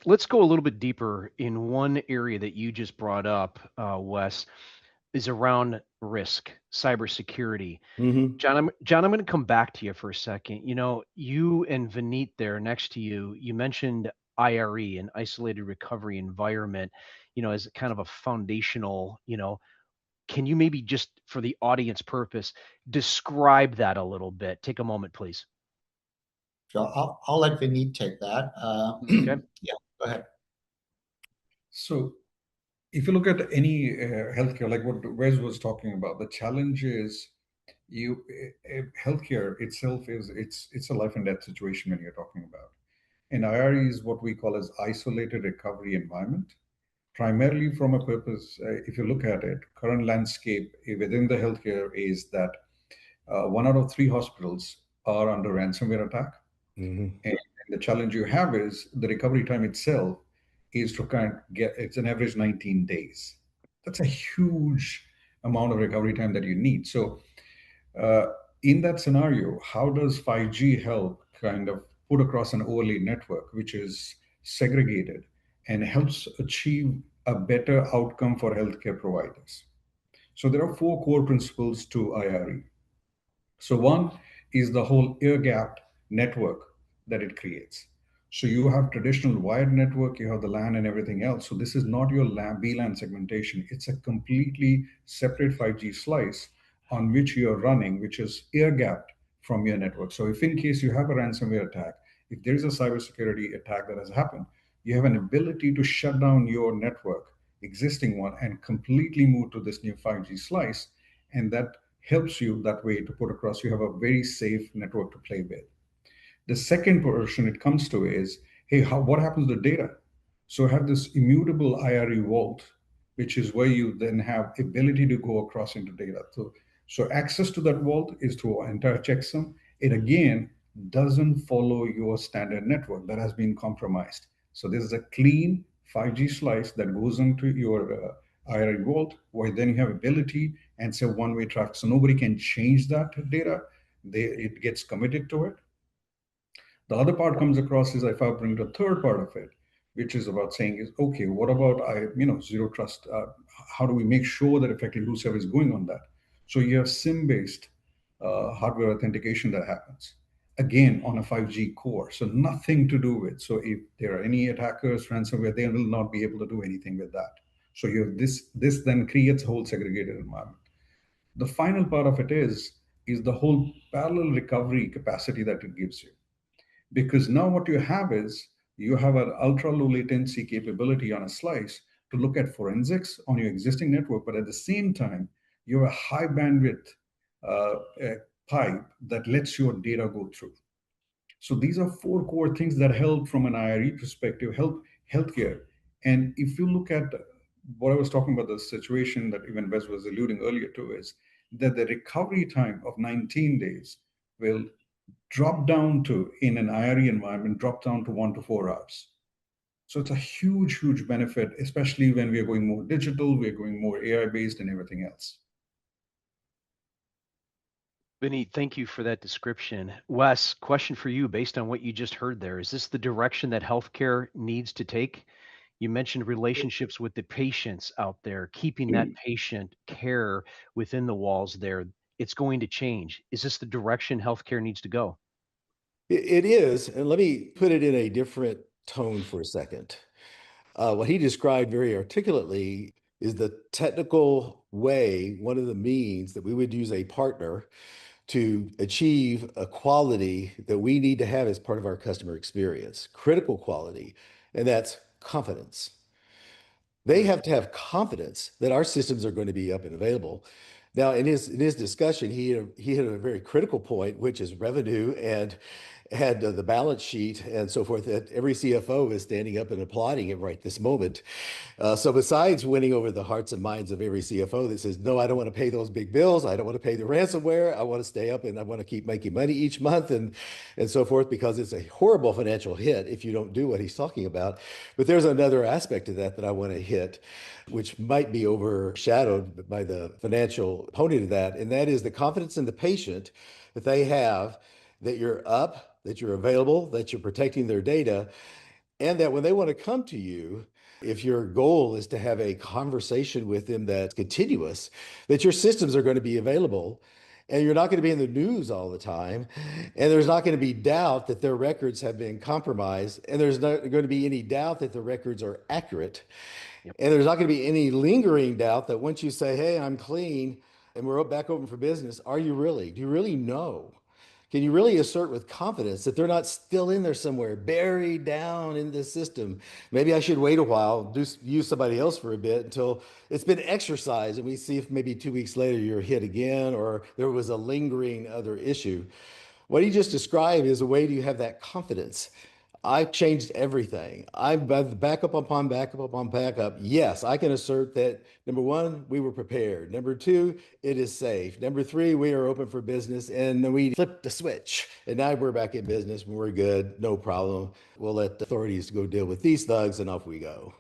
Let's go a little bit deeper in one area that you just brought up, Wes, is around risk, cybersecurity. Hmm. John, I'm going to come back to you for a second. You know, you and Vineet there next to you, you mentioned IRE, an isolated recovery environment, as kind of a foundational, can you maybe just for the audience purpose, describe that a little bit? Take a moment, please. So I'll let Vineet take that. Okay. Yeah, go ahead. So if you look at any healthcare, like what Wes was talking about, the challenge is healthcare itself is it's a life and death situation when you're talking about. And IRE is what we call as isolated recovery environment, primarily from a purpose. If you look at it, current landscape within the healthcare is that 1 out of 3 hospitals are under ransomware attack. Hmm. And the challenge you have is the recovery time itself is to kind of get, it's an average 19 days. That's a huge amount of recovery time that you need. So, uh, in that scenario, how does 5G help kind of put across an overlay network, which is segregated and helps achieve a better outcome for healthcare providers? So, there are 4 core principles to IRE. So one is the whole air gapped network that it creates. So you have traditional wired network, you have the LAN and everything else. So this is not your LAN, VLAN segmentation. It's a completely separate 5G slice on which you're running, which is air gapped from your network. So if in case you have a ransomware attack, if there is a cybersecurity attack that has happened, you have an ability to shut down your network, existing one, and completely move to this new 5G slice. And that helps you that way to put across. You have a very safe network to play with. The second portion it comes to is, hey, what happens to the data? So I have this immutable IRE vault, which is where you then have ability to go across into data. So access to that vault is through an entire checksum. It again doesn't follow your standard network that has been compromised. So this is a clean 5G slice that goes into your IRE vault, where then you have ability and say one-way traffic. So nobody can change that data. It gets committed to it. The other part comes across is if I bring the third part of it, which is about saying is, okay, what about zero trust? How do we make sure that effectively whosoever is going on that? So you have SIM-based hardware authentication that happens again on a 5G core. So nothing to do with. So if there are any attackers, ransomware, they will not be able to do anything with that. So you have this. This then creates a whole segregated environment. The final part of it is the whole parallel recovery capacity that it gives you, because now what you have is you have an ultra low latency capability on a slice to look at forensics on your existing network, but at the same time you have a high bandwidth uh, uh, pipe that lets your data go through. So these are 4 core things that help from an IRE perspective, help healthcare. And if you look at what I was talking about, the situation that even Wes was alluding earlier to, is that the recovery time of 19 days will drop down to, in an IRE environment, drop down to 1 to 4 hours. So it's a huge, huge benefit, especially when we are going more digital, we're going more AI based and everything else. Vinny, thank you for that description. Wes, question for you based on what you just heard there. Is this the direction that healthcare needs to take? You mentioned relationships with the patients out there, keeping that patient care within the walls there. It's going to change. Is this the direction healthcare needs to go? It is, and let me put it in a different tone for a second. What he described very articulately is the technical way, one of the means that we would use a partner to achieve a quality that we need to have as part of our customer experience, critical quality, and that's confidence. They have to have confidence that our systems are going to be up and available. Now, in his discussion, he hit a very critical point, which is revenue and had the balance sheet and so forth. That every CFO is standing up and applauding it right this moment. So besides winning over the hearts and minds of every CFO that says, no, I don't want to pay those big bills. I don't want to pay the ransomware. I want to stay up and I want to keep making money each month and so forth, because it's a horrible financial hit if you don't do what he's talking about. But there's another aspect of that that I want to hit, which might be overshadowed by the financial component of that. And that is the confidence in the patient that they have that you're up, that you're available, that you're protecting their data, and that when they want to come to you, if your goal is to have a conversation with them that's continuous, that your systems are going to be available and you're not going to be in the news all the time. And there's not going to be doubt that their records have been compromised. And there's not going to be any doubt that the records are accurate. Yep. And there's not going to be any lingering doubt that once you say, hey, I'm clean and we're back open for business, are you really? Do you really know? Can you really assert with confidence that they're not still in there somewhere, buried down in the system? Maybe I should wait a while, use somebody else for a bit until it's been exercised, and we see if maybe 2 weeks later you're hit again or there was a lingering other issue. What he just described is a way to have that confidence. I've changed everything. I've backup upon backup upon backup. Yes, I can assert that number one, we were prepared. Number two, it is safe. Number three, we are open for business. And then we flipped the switch. And now we're back in business. We're good. No problem. We'll let the authorities go deal with these thugs and off we go.